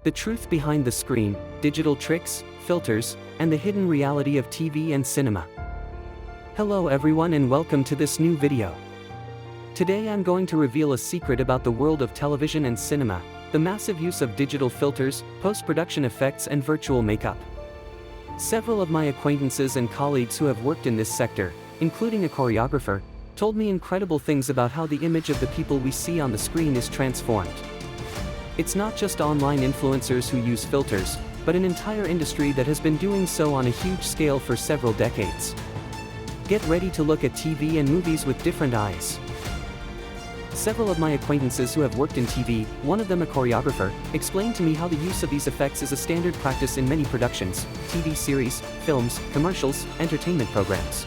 The truth behind the screen, digital tricks, filters, and the hidden reality of TV and cinema. Hello everyone and welcome to this new video. Today I'm going to reveal a secret about the world of television and cinema, the massive use of digital filters, post-production effects and virtual makeup. Several of my acquaintances and colleagues who have worked in this sector, including a choreographer, told me incredible things about how the image of the people we see on the screen is transformed. It's not just online influencers who use filters, but an entire industry that has been doing so on a huge scale for several decades. Get ready to look at TV and movies with different eyes. Several of my acquaintances who have worked in TV, one of them a choreographer, explained to me how the use of these effects is a standard practice in many productions, TV series, films, commercials, entertainment programs.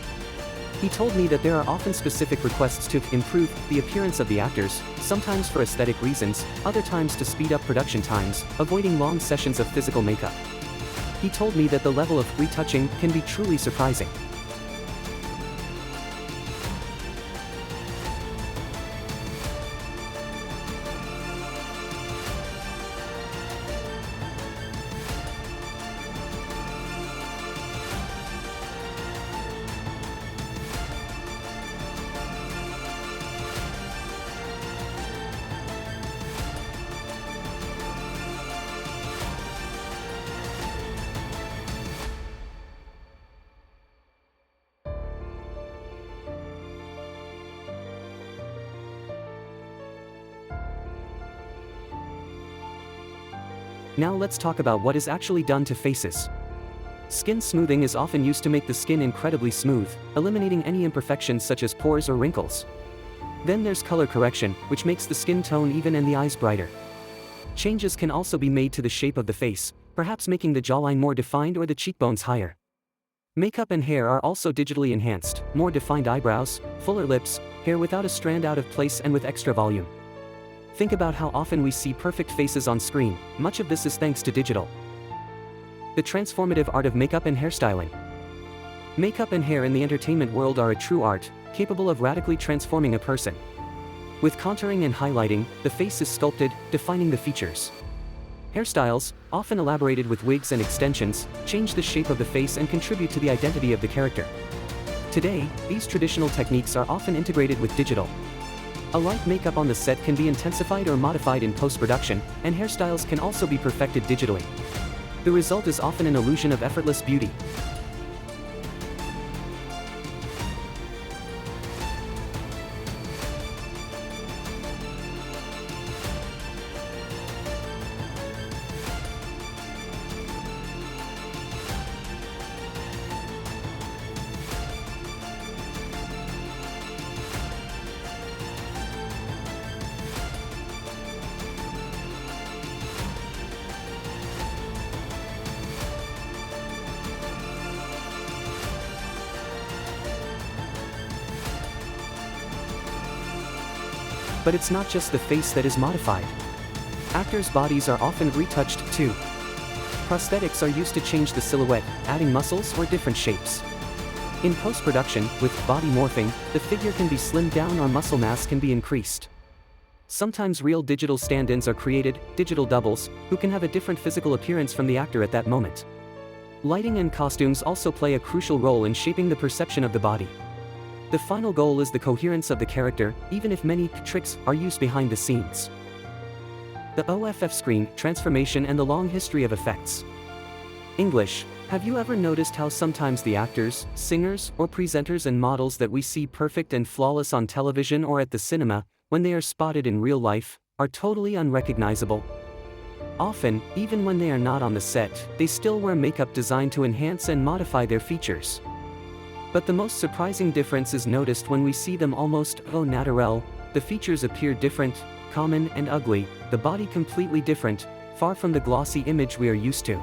He told me that there are often specific requests to improve the appearance of the actors, sometimes for aesthetic reasons, other times to speed up production times, avoiding long sessions of physical makeup. He told me that the level of retouching can be truly surprising. Now let's talk about what is actually done to faces. Skin smoothing is often used to make the skin incredibly smooth, eliminating any imperfections such as pores or wrinkles. Then there's color correction, which makes the skin tone even and the eyes brighter. Changes can also be made to the shape of the face, perhaps making the jawline more defined or the cheekbones higher. Makeup and hair are also digitally enhanced, more defined eyebrows, fuller lips, hair without a strand out of place and with extra volume. Think about how often we see perfect faces on screen, much of this is thanks to digital. The transformative art of makeup and hairstyling. Makeup and hair in the entertainment world are a true art, capable of radically transforming a person. With contouring and highlighting, the face is sculpted, defining the features. Hairstyles, often elaborated with wigs and extensions, change the shape of the face and contribute to the identity of the character. Today, these traditional techniques are often integrated with digital. A light makeup on the set can be intensified or modified in post-production, and hairstyles can also be perfected digitally. The result is often an illusion of effortless beauty. But it's not just the face that is modified. Actors' bodies are often retouched too. Prosthetics are used to change the silhouette, adding muscles or different shapes. In post-production, with body morphing, the figure can be slimmed down or muscle mass can be increased. Sometimes real digital stand-ins are created, digital doubles, who can have a different physical appearance from the actor at that moment. Lighting and costumes also play a crucial role in shaping the perception of the body. The final goal is the coherence of the character, even if many tricks are used behind the scenes. The OFF screen, transformation and the long history of effects. English. Have you ever noticed how sometimes the actors, singers, or presenters and models that we see perfect and flawless on television or at the cinema, when they are spotted in real life, are totally unrecognizable? Often, even when they are not on the set, they still wear makeup designed to enhance and modify their features. But the most surprising difference is noticed when we see them almost au naturel. The features appear different, common and ugly, the body completely different, far from the glossy image we are used to.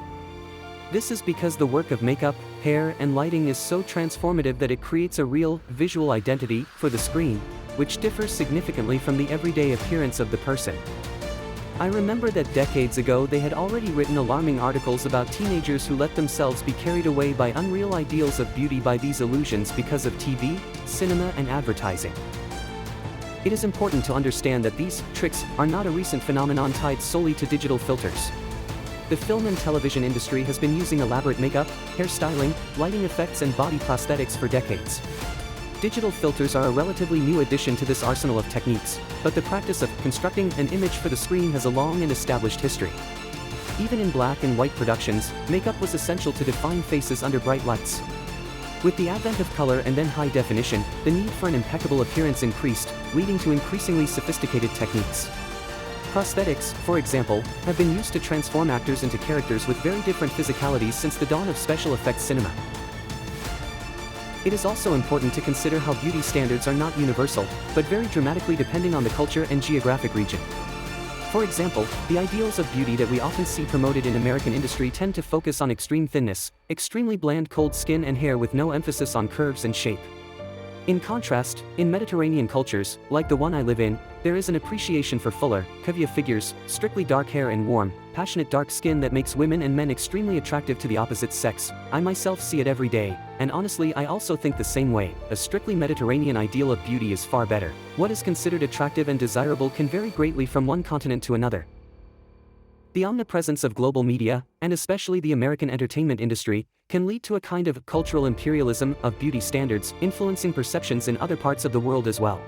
This is because the work of makeup, hair and lighting is so transformative that it creates a real, visual identity for the screen, which differs significantly from the everyday appearance of the person. I remember that decades ago they had already written alarming articles about teenagers who let themselves be carried away by unreal ideals of beauty by these illusions because of TV, cinema and advertising. It is important to understand that these tricks are not a recent phenomenon tied solely to digital filters. the film and television industry has been using elaborate makeup, hairstyling, lighting effects and body prosthetics for decades. Digital filters are a relatively new addition to this arsenal of techniques, but the practice of constructing an image for the screen has a long and established history. Even in black and white productions, makeup was essential to define faces under bright lights. With the advent of color and then high definition, the need for an impeccable appearance increased, leading to increasingly sophisticated techniques. Prosthetics, for example, have been used to transform actors into characters with very different physicalities since the dawn of special effects cinema. It is also important to consider how beauty standards are not universal, but vary dramatically depending on the culture and geographic region. For example, the ideals of beauty that we often see promoted in American industry tend to focus on extreme thinness, extremely bland cold skin and hair with no emphasis on curves and shape. In contrast, in Mediterranean cultures, like the one I live in, there is an appreciation for fuller, curvy figures, strictly dark hair and warm, passionate dark skin that makes women and men extremely attractive to the opposite sex. I myself see it every day, and honestly I also think the same way. A strictly Mediterranean ideal of beauty is far better. What is considered attractive and desirable can vary greatly from one continent to another. The omnipresence of global media, and especially the American entertainment industry, can lead to a kind of cultural imperialism of beauty standards, influencing perceptions in other parts of the world as well.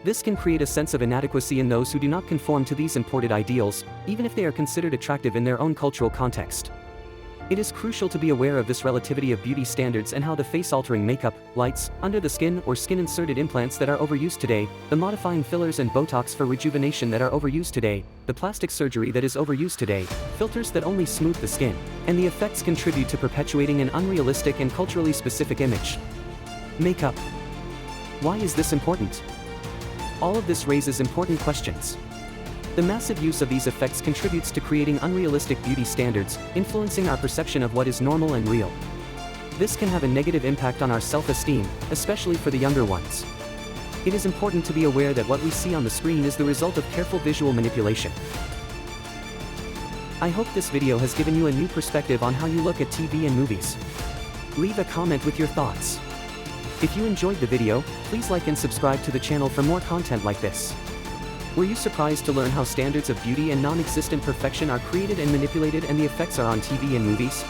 This can create a sense of inadequacy in those who do not conform to these imported ideals, even if they are considered attractive in their own cultural context. It is crucial to be aware of this relativity of beauty standards and how the face-altering makeup, lights, under the skin or skin-inserted implants that are overused today, the modifying fillers and Botox for rejuvenation that are overused today, the plastic surgery that is overused today, filters that only smooth the skin, and the effects contribute to perpetuating an unrealistic and culturally specific image. Makeup. Why is this important? All of this raises important questions. The massive use of these effects contributes to creating unrealistic beauty standards, influencing our perception of what is normal and real. This can have a negative impact on our self-esteem, especially for the younger ones. It is important to be aware that what we see on the screen is the result of careful visual manipulation. I hope this video has given you a new perspective on how you look at TV and movies. Leave a comment with your thoughts. If you enjoyed the video, please like and subscribe to the channel for more content like this. Were you surprised to learn how standards of beauty and non-existent perfection are created and manipulated and the effects are on TV and movies?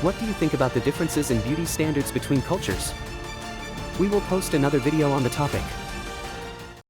What do you think about the differences in beauty standards between cultures? We will post another video on the topic.